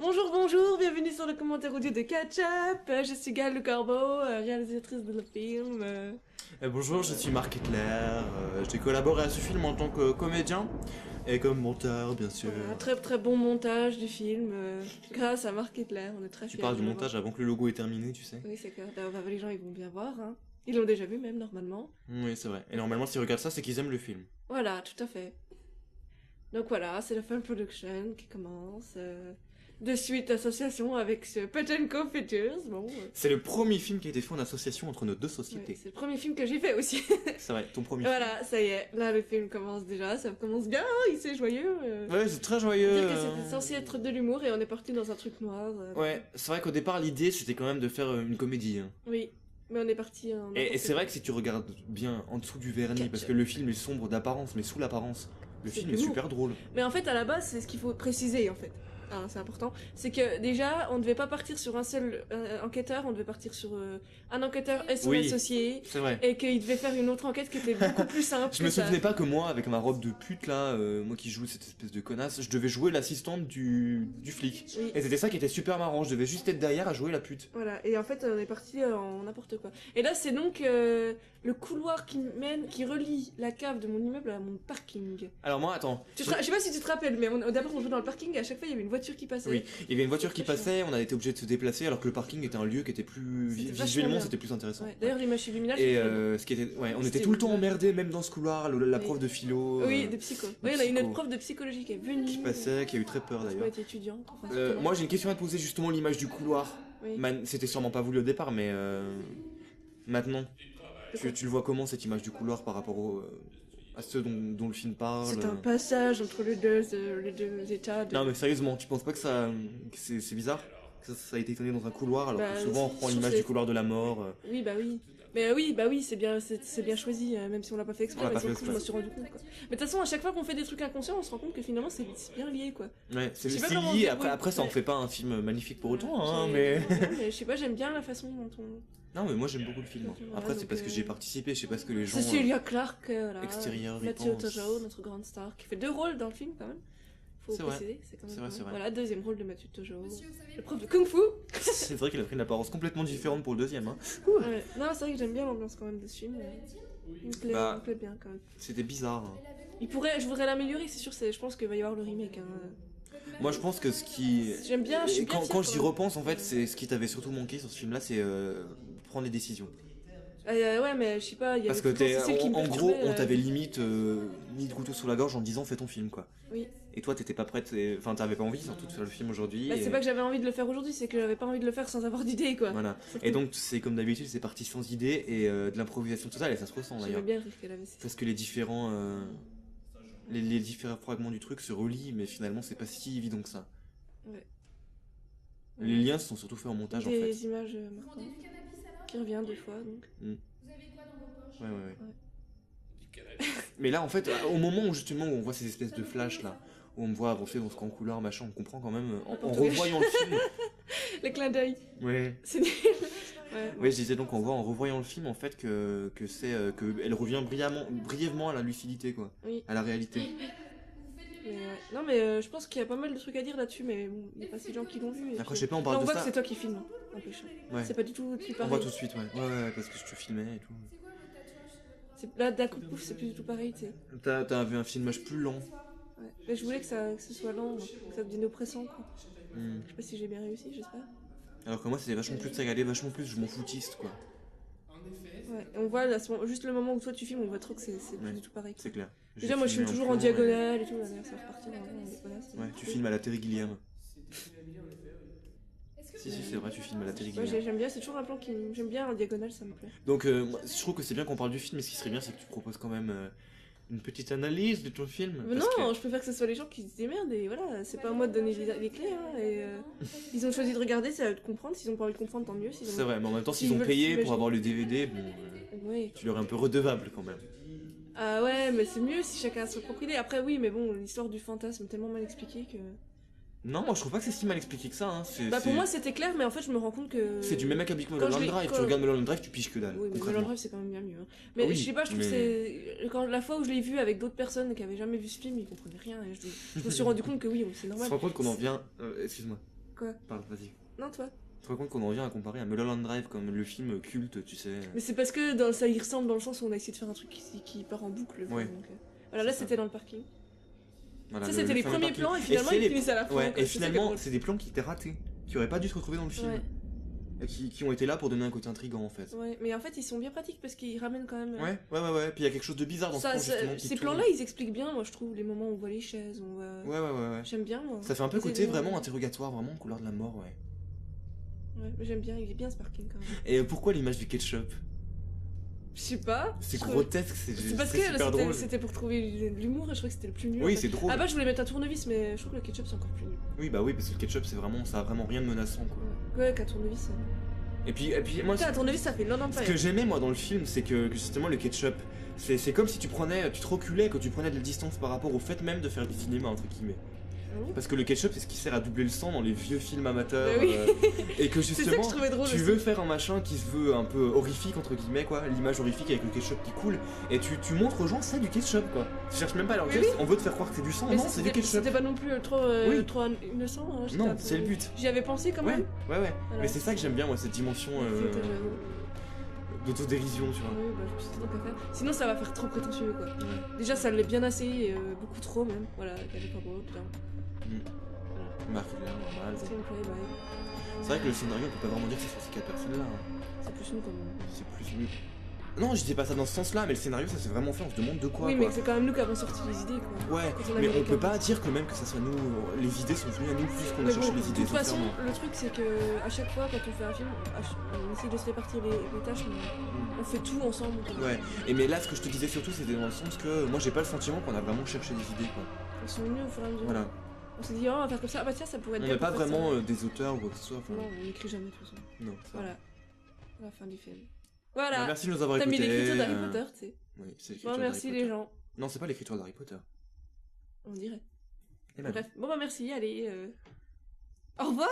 Bonjour, bonjour, bienvenue sur le commentaire audio de Catch Up. Je suis Gaëlle Le Corbeau, réalisatrice de le film. Bonjour, je suis Marc Hitler. J'ai collaboré à ce film en tant que comédien et comme monteur, bien sûr. Un très très bon montage du film, grâce à Marc Hitler, on est très Tu fiers. parles du de le montage voir. avant que le logo est terminé, tu sais. Oui, c'est clair. Les gens ils vont bien voir. Hein. Ils l'ont déjà vu même normalement. Oui, c'est vrai. Et normalement, s'ils regardent ça, c'est qu'ils aiment le film. Voilà, tout à fait. Donc voilà, c'est la fan production qui commence. De suite, association avec ce Pachenko Features. Bon, C'est le premier film qui a été fait en association entre nos deux ouais, sociétés. c'est le premier film que j'ai fait aussi. C'est vrai, ton premier film. Voilà, ça y est, là le film commence déjà, ça commence bien, il c'est joyeux. Ouais, c'est très On joyeux. dire que c'était censé être de l'humour et on est parti dans un truc noir. Ouais, c'est vrai qu'au départ, l'idée, c'était quand même de faire une comédie. Hein. Oui, mais on est parti en... Et c'est vrai que si tu regardes bien en dessous du vernis, parce que le film est sombre d'apparence, mais sous l'apparence, le C'est film de est l'humour. super drôle. Mais en fait, à la base, c'est ce qu'il faut préciser, en fait. Ah, c'est important. C'est que déjà, on ne devait pas partir sur un seul enquêteur, on devait partir sur un enquêteur et son Oui. associé. C'est vrai. Et qu'il devait faire une autre enquête qui était beaucoup plus simple. Je me que ça. souvenais pas que moi, avec ma robe de pute là, moi qui joue cette espèce de connasse, je devais jouer l'assistante du flic. Oui. Et c'était ça qui était super marrant, je devais juste être derrière à jouer la pute. Voilà, et en fait, on est parti en n'importe quoi. Et là, c'est donc le couloir qui relie la cave de mon immeuble à mon parking. Alors moi, attends. Je sais pas si tu te rappelles, mais au départ, on jouait dans le parking et à chaque fois, il y avait une voiture qui passait. Oui, il y avait une voiture qui passait, on a été obligé de se déplacer alors que le parking était un lieu qui était plus C'était vachement visuellement bien. c'était plus intéressant. Ouais. D'ailleurs, l'image subliminale, Et c'est ce qui était, ouais, on C'était était tout le temps bien. emmerdés, même dans ce couloir, la Oui. prof de philo. oui, de psycho. Oui, on a une psycho. autre prof de psychologie qui est venue. Qui passait, qui a eu très peur Qui d'ailleurs. était étudiante. Enfin, Moi j'ai une question à te poser justement l'image du couloir. Oui. C'était sûrement pas voulu au départ, mais maintenant, tu le vois comment cette image du couloir par rapport à ceux dont le film parle C'est un passage entre les deux états. Non mais sérieusement, tu penses pas que c'est bizarre que ça a été tourné dans un couloir alors Bah, que souvent on si, reprend je l'image trouve du couloir de la mort. Oui, bah oui. Mais oui, bah oui, c'est bien choisi, même si on l'a pas fait exprès, On l'a mais pas sur fait le coup, je me exprès. suis rendu compte, quoi. Mais de toute façon, à chaque fois qu'on fait des trucs inconscients, on se rend compte que finalement, c'est bien lié, quoi. Ouais, c'est Je sais pas comment lié, dire, après ça en ouais. fait pas un film magnifique pour autant, hein, J'ai- mais... ouais, mais je sais pas, j'aime bien la façon dont on... Non mais moi j'aime beaucoup le film. Hein. Voilà, Après c'est donc, parce que j'ai participé, je sais pas ce que les gens... Cecilia Clarke, là. extérieurs, ils Mathieu pensent. Tojo, notre grande star, qui fait 2 rôles dans le film, quand même. Faut C'est vrai. préciser, c'est quand même... C'est vrai, pas c'est mal. vrai. Voilà, deuxième rôle de Mathieu Tojo. Le prof de Kung Fu. C'est vrai qu'il a pris une apparence complètement différente pour le deuxième. Hein. Ouais. Non, c'est vrai que j'aime bien l'ambiance, quand même, de ce film. Il me plaît, Bah. il me plaît bien, quand même. C'était bizarre. Hein. Je voudrais l'améliorer, c'est sûr, je pense qu'il va y avoir le remake, hein. Moi je pense que ce qui... J'aime bien, je suis Et bien quand fière, j'y quoi. repense en fait, c'est ce qui t'avait surtout manqué sur ce film là, c'est prendre les décisions. Ouais, mais je sais pas, il y a Parce que Cécile qui me en gros, perturbait, on t'avait limite mis le couteau sous la gorge en disant fais ton film quoi. Oui. Et toi t'étais pas prête, enfin t'avais pas envie surtout de faire le film aujourd'hui. Bah, et- c'est pas que j'avais envie de le faire aujourd'hui, c'est que j'avais pas envie de le faire sans avoir d'idée, quoi. Voilà. Surtout. Et donc c'est comme d'habitude, c'est parti sans idée et de l'improvisation totale et ça se ressent J'aimais d'ailleurs. bien le rire qu'elle avait. Parce que les différents fragments du truc se relient, mais finalement c'est pas si évident que ça. Ouais. Les liens sont surtout faits en montage en fait. Des images marquantes. Qui revient des fois, donc. Ouais, ouais, ouais. Mais là, en fait, au moment où justement où on voit ces espèces de flashs là, où on me voit avancer dans ce grand couloir, machin, on comprend quand même, en N'importe revoyant le film. Le clin d'œil. Ouais. C'est nul. Ouais. Ouais, je disais donc, on voit en revoyant le film en fait que elle revient brièvement à la lucidité quoi, Oui. à la réalité. Mais, ouais. Non, mais je pense qu'il y a pas mal de trucs à dire là-dessus, mais bon, il y a pas assez de gens qui l'ont vu. Et Après, puis- je sais pas, on Là, parle on de voit ça. que c'est toi qui filmes, hein, n'empêche. Ouais. C'est pas du tout plus On pareil. voit tout de suite, ouais. Ouais, parce que je te filmais et tout. Là, d'un coup de pouf, c'est plus du tout pareil, tu sais. T'as vu un filmage plus lent. Ouais. Mais je voulais que ce soit lent, que ça devienne oppressant, quoi. Hmm. Je sais pas si j'ai bien réussi, j'espère. Alors que moi, c'était vachement plus, ça allait vachement plus, je m'en foutiste quoi. Ouais, et on voit là, juste le moment où toi tu filmes, on voit trop que c'est plus Ouais. du tout pareil. C'est clair. Déjà, moi je filme toujours en diagonale et tout, là, d'ailleurs, ça va repartir en diagonale. Ouais, tu filmes à la Terry Gilliam. Si, c'est vrai, tu filmes à la Terry Moi Gilliam. j'aime bien, c'est toujours un plan qui j'aime bien en diagonale, ça me plaît. Donc, moi, je trouve que c'est bien qu'on parle du film, mais ce qui serait bien, c'est que tu proposes quand même une petite analyse de ton film. Mais parce non, que- je préfère que ce soit les gens qui se démerdent et voilà, c'est pas à moi de donner les clés, hein, et ils ont choisi de regarder, c'est à eux de comprendre, s'ils ont pas envie de comprendre, tant mieux. S'ils ont... C'est vrai, mais en même temps, s'ils S'ils ont veulent payé s'imaginer. pour avoir le DVD, bon, Oui. tu leur es un peu redevable quand même. Ah ouais, mais c'est mieux si chacun a sa propre idée. Après, oui, mais bon, l'histoire du fantasme est tellement mal expliquée que. Non, moi je trouve pas que c'est si mal expliqué que ça. Hein. Bah pour moi c'était clair, mais en fait je me rends compte que. c'est du même acabit que Quand Mulholland je l'ai- Drive. quand- Tu regardes Mulholland Drive, tu piges que dalle. Oui, mais concrètement. Mulholland Drive c'est quand même bien mieux. Hein. Mais Oui, je sais pas, je trouve mais- que c'est. Quand la fois où je l'ai vu avec d'autres personnes qui avaient jamais vu ce film, ils comprenaient rien. Et je me suis rendu compte que oui, c'est On normal. se rend compte qu'on en vient. Excuse-moi. Quoi? Parle, vas-y. Non, toi. Tu te rends compte qu'on en vient à comparer à Mulholland Drive comme le film culte, tu sais. Mais c'est parce que ça y ressemble dans le sens où on a essayé de faire un truc qui part en boucle. Ouais. Donc, voilà, là c'était dans le parking. Voilà, ça c'était les premiers parking. plans et finalement ils finissent à la fin. Ouais, quoi. et finalement c'est des plans qui étaient ratés, qui auraient pas dû se retrouver dans le film. Ouais. Et qui ont été là pour donner un côté intriguant en fait. Ouais, mais en fait ils sont bien pratiques parce qu'ils ramènent quand même. Ouais. Puis il y a quelque chose de bizarre dans ce plan justement. Ces plans-là ils expliquent bien, moi je trouve, les moments où on voit les chaises, on voit. Ouais. J'aime bien moi. Ça fait un peu côté vraiment interrogatoire, vraiment couleur de la mort, ouais. Ouais, j'aime bien, il est bien ce parking quand même. Et pourquoi l'image du ketchup? Je sais pas. C'est grotesque, c'est parce que c'était pour trouver de l'humour et je trouvais que c'était le plus nul. Oui, c'est drôle. Ah bah je voulais mettre un tournevis, mais je trouve que le ketchup c'est encore plus nul. Oui, bah oui, parce que le ketchup ça a vraiment rien de menaçant quoi. Ouais, qu'un tournevis. Et puis moi. Un tournevis ça fait l'un Ce que j'aimais moi dans le film, c'est que justement le ketchup, c'est comme si tu te reculais quand tu prenais de la distance par rapport au fait même de faire du cinéma entre guillemets. Parce que le ketchup c'est ce qui sert à doubler le sang dans les vieux films amateurs. Oui. Et que justement tu veux faire un machin qui se veut un peu horrifique entre guillemets quoi, l'image horrifique avec le ketchup qui coule, et tu montres aux gens c'est du ketchup quoi. Tu cherches même pas à leur dire on veut te faire croire que c'est du sang, non c'est du ketchup. C'était pas non plus trop innocent. Hein, non c'est le but. J'y avais pensé quand même. Ouais. Voilà. Mais c'est ça que j'aime bien moi, cette dimension d'autodérision tu vois. Oui, bah je me suis dit tant qu'à faire. Sinon ça va faire trop prétentieux quoi. Déjà ça l'est bien assez, beaucoup trop même. Voilà, qu'elle est pas beau, bien. Marc normal. C'est vrai que le scénario, on peut pas vraiment dire que c'est sur ces 4 personnes-là. C'est plus nous quand même. C'est plus nous. Non, je disais pas ça dans ce sens-là, mais le scénario, ça s'est vraiment fait, on se demande de quoi. Oui, mais c'est quand même nous qui avons sorti les idées, quoi. Ouais, mais on peut pas dire que même que ça soit nous, les idées sont venues à nous plus qu'on a cherché les idées. De toute façon, le truc, c'est que à chaque fois, quand on fait un film, on essaie de se répartir les tâches, mais on fait tout ensemble. Ouais, et mais là, ce que je te disais surtout, c'était dans le sens que moi, j'ai pas le sentiment qu'on a vraiment cherché des idées, quoi. Ils sont venus au fur et à mesure. Voilà. On s'est dit, oh, on va faire comme ça, ah bah tiens, ça pourrait être bien. On n'est pas vraiment des auteurs ou quoi que ce soit. Non, on n'écrit jamais de toute façon. Non, ça. Voilà. À la fin du film. Voilà. Bah, merci de nous avoir écoutés. T'as mis l'écriture d'Harry Potter, tu sais. Oui, c'est l'écriture d'Harry Potter. Merci les gens. Non, c'est pas l'écriture d'Harry Potter. On dirait. Et ben bref. Bon bah merci, allez. Au revoir.